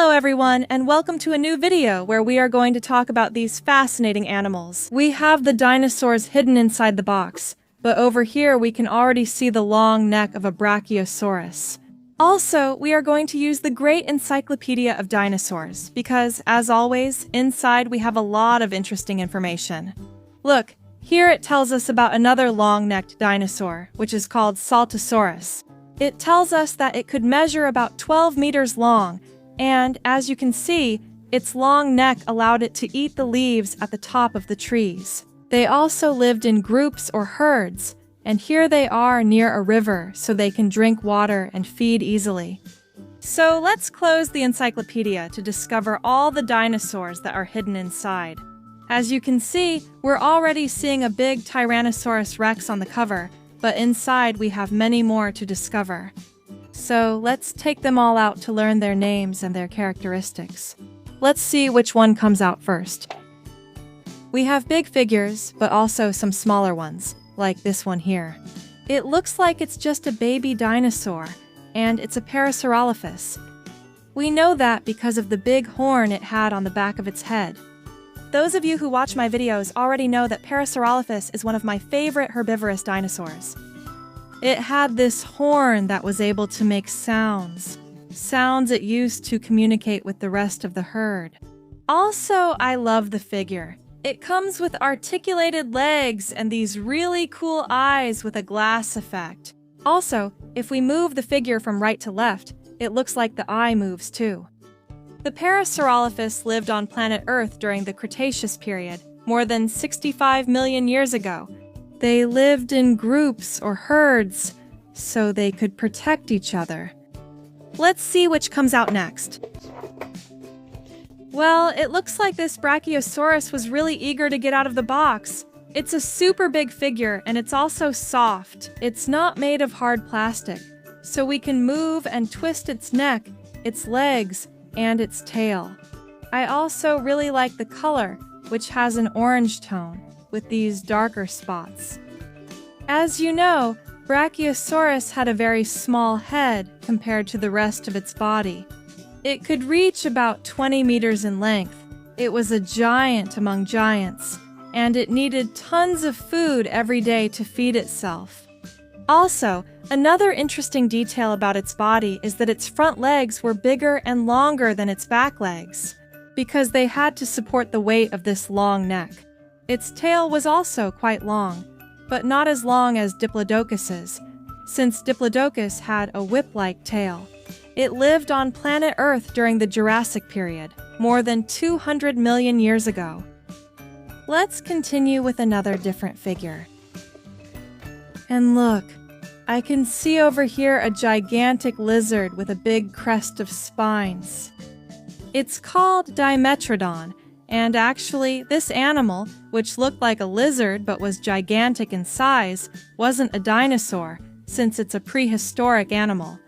Hello everyone, and welcome to a new video where we are going to talk about these fascinating animals. We have the dinosaurs hidden inside the box, but over here we can already see the long neck of a Brachiosaurus. Also, we are going to use the great Encyclopedia of Dinosaurs, because, as always, inside we have a lot of interesting information. Look, here it tells us about another long-necked dinosaur, which is called Saltasaurus. It tells us that it could measure about 12 meters long, and, as you can see, its long neck allowed it to eat the leaves at the top of the trees. They also lived in groups or herds, and here they are near a river so they can drink water and feed easily. So let's close the encyclopedia to discover all the dinosaurs that are hidden inside. As you can see, we're already seeing a big Tyrannosaurus Rex on the cover, but inside we have many more to discover. So let's take them all out to learn their names and their characteristics. Let's see which one comes out first. We have big figures, but also some smaller ones, like this one here. It looks like it's just a baby dinosaur, and it's a Parasaurolophus. We know that because of the big horn it had on the back of its head. Those of you who watch my videos already know that Parasaurolophus is one of my favorite herbivorous dinosaurs. It had this horn that was able to make sounds it used to communicate with the rest of the herd. Also, I love the figure. It comes with articulated legs and these really cool eyes with a glass effect. Also, if we move the figure from right to left, it looks like the eye moves too. The Parasaurolophus lived on planet Earth during the Cretaceous period, more than 65 million years ago. They lived in groups or herds, so they could protect each other. Let's see which comes out next. Well, it looks like this Brachiosaurus was really eager to get out of the box. It's a super big figure, and it's also soft. It's not made of hard plastic, so we can move and twist its neck, its legs, and its tail. I also really like the color, which has an orange tone, with these darker spots. As you know, Brachiosaurus had a very small head compared to the rest of its body. It could reach about 20 meters in length. It was a giant among giants, and it needed tons of food every day to feed itself. Also, another interesting detail about its body is that its front legs were bigger and longer than its back legs, because they had to support the weight of this long neck. Its tail was also quite long, but not as long as Diplodocus's, since Diplodocus had a whip-like tail. It lived on planet Earth during the Jurassic period, more than 200 million years ago. Let's continue with another different figure. And look, I can see over here a gigantic lizard with a big crest of spines. It's called Dimetrodon, and actually, this animal, which looked like a lizard but was gigantic in size, wasn't a dinosaur, since it's a prehistoric animal.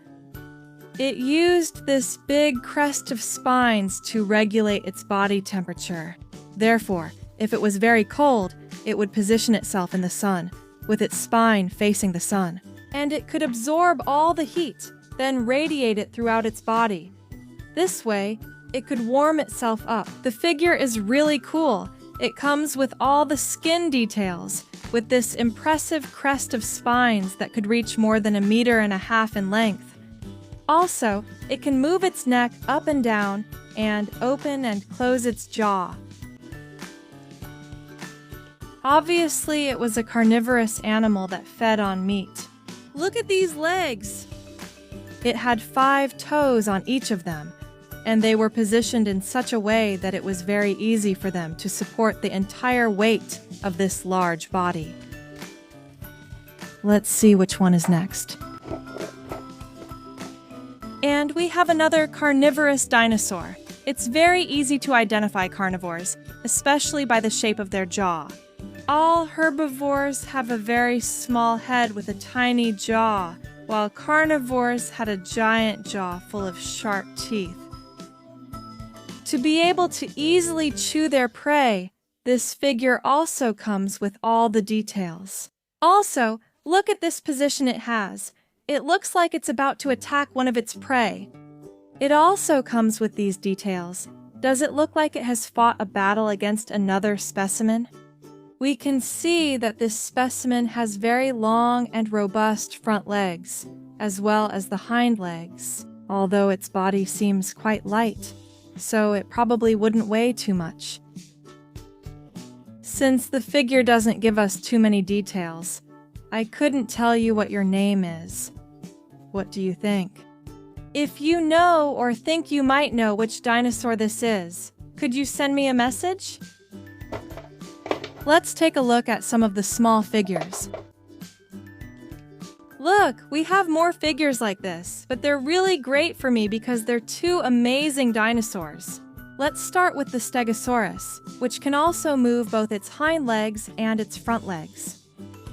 It used this big crest of spines to regulate its body temperature. Therefore, if it was very cold, it would position itself in the sun, with its spine facing the sun. And it could absorb all the heat, then radiate it throughout its body. This way, it could warm itself up. The figure is really cool. It comes with all the skin details, with this impressive crest of spines that could reach more than 1.5 meters in length. Also, it can move its neck up and down and open and close its jaw. Obviously, it was a carnivorous animal that fed on meat. Look at these legs! It had 5 toes on each of them, and they were positioned in such a way that it was very easy for them to support the entire weight of this large body. Let's see which one is next. And we have another carnivorous dinosaur. It's very easy to identify carnivores, especially by the shape of their jaw. All herbivores have a very small head with a tiny jaw, while carnivores had a giant jaw full of sharp teeth. To be able to easily chew their prey, this figure also comes with all the details. Also, look at this position it has. It looks like it's about to attack one of its prey. It also comes with these details. Does it look like it has fought a battle against another specimen? We can see that this specimen has very long and robust front legs, as well as the hind legs, although its body seems quite light, so it probably wouldn't weigh too much. Since the figure doesn't give us too many details, I couldn't tell you what your name is. What do you think? If you know or think you might know which dinosaur this is, could you send me a message? Let's take a look at some of the small figures. Look, we have more figures like this, but they're really great for me because they're two amazing dinosaurs. Let's start with the Stegosaurus, which can also move both its hind legs and its front legs.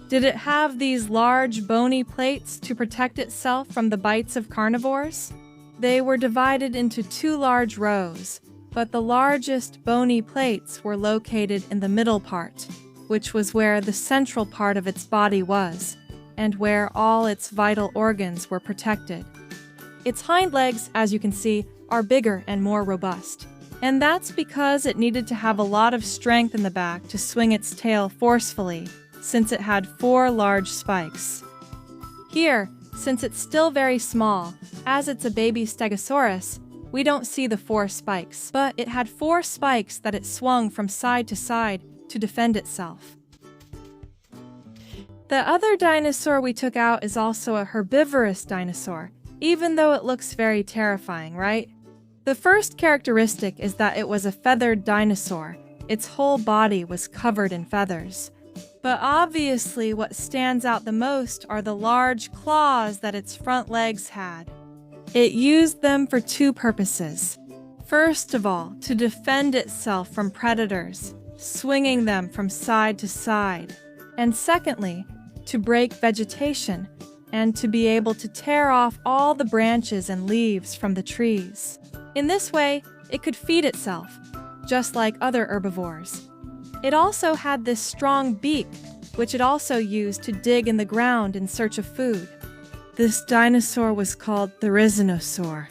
Did it have these large bony plates to protect itself from the bites of carnivores? They were divided into two large rows, but the largest bony plates were located in the middle part, which was where the central part of its body was, and where all its vital organs were protected. Its hind legs, as you can see, are bigger and more robust. And that's because it needed to have a lot of strength in the back to swing its tail forcefully, since it had 4 large spikes. Here, since it's still very small, as it's a baby Stegosaurus, we don't see the 4 spikes, but it had 4 spikes that it swung from side to side to defend itself. The other dinosaur we took out is also a herbivorous dinosaur, even though it looks very terrifying, right? The first characteristic is that it was a feathered dinosaur. Its whole body was covered in feathers. But obviously what stands out the most are the large claws that its front legs had. It used them for 2 purposes. First of all, to defend itself from predators, swinging them from side to side. And secondly, to break vegetation and to be able to tear off all the branches and leaves from the trees. In this way, it could feed itself, just like other herbivores. It also had this strong beak, which it also used to dig in the ground in search of food. This dinosaur was called Therizinosaur.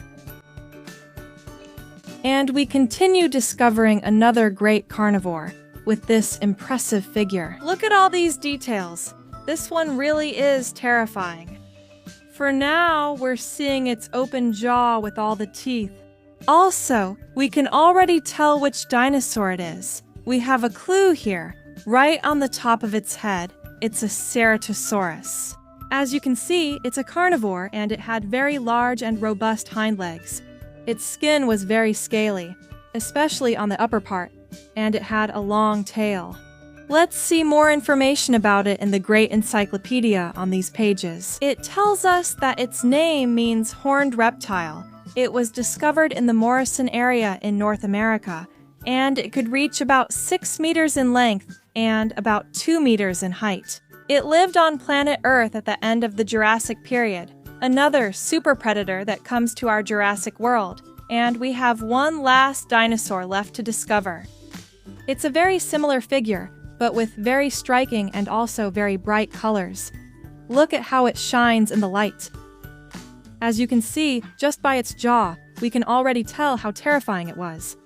And we continue discovering another great carnivore with this impressive figure. Look at all these details. This one really is terrifying. For now, we're seeing its open jaw with all the teeth. Also, we can already tell which dinosaur it is. We have a clue here, right on the top of its head. It's a Ceratosaurus. As you can see, it's a carnivore and it had very large and robust hind legs. Its skin was very scaly, especially on the upper part, and it had a long tail. Let's see more information about it in the Great Encyclopedia on these pages. It tells us that its name means horned reptile. It was discovered in the Morrison area in North America, and it could reach about 6 meters in length and about 2 meters in height. It lived on planet Earth at the end of the Jurassic period, another super predator that comes to our Jurassic world, and we have one last dinosaur left to discover. It's a very similar figure, but with very striking and also very bright colors. Look at how it shines in the light. As you can see, just by its jaw, we can already tell how terrifying it was.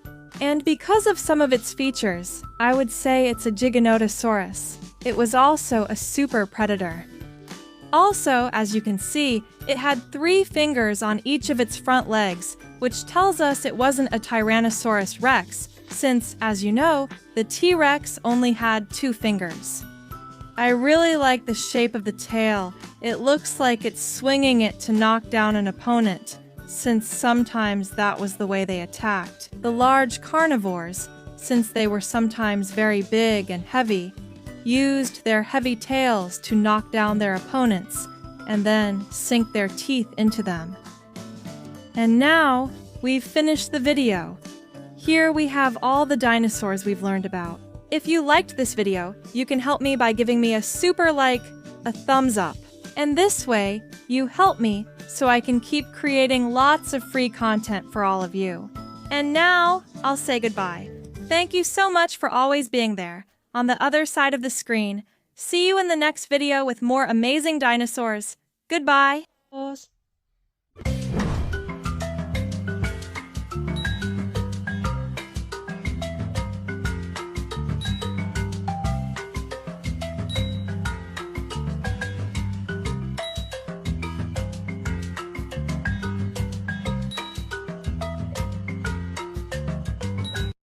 And because of some of its features, I would say it's a Giganotosaurus. It was also a super predator. Also, as you can see, it had 3 fingers on each of its front legs, which tells us it wasn't a Tyrannosaurus rex, since, as you know, the T-Rex only had 2 fingers. I really like the shape of the tail. It looks like it's swinging it to knock down an opponent, since sometimes that was the way they attacked. The large carnivores, since they were sometimes very big and heavy, used their heavy tails to knock down their opponents and then sink their teeth into them. And now, we've finished the video. Here we have all the dinosaurs we've learned about. If you liked this video, you can help me by giving me a super like, a thumbs up. And this way, you help me so I can keep creating lots of free content for all of you. And now, I'll say goodbye. Thank you so much for always being there, on the other side of the screen. See you in the next video with more amazing dinosaurs. Goodbye.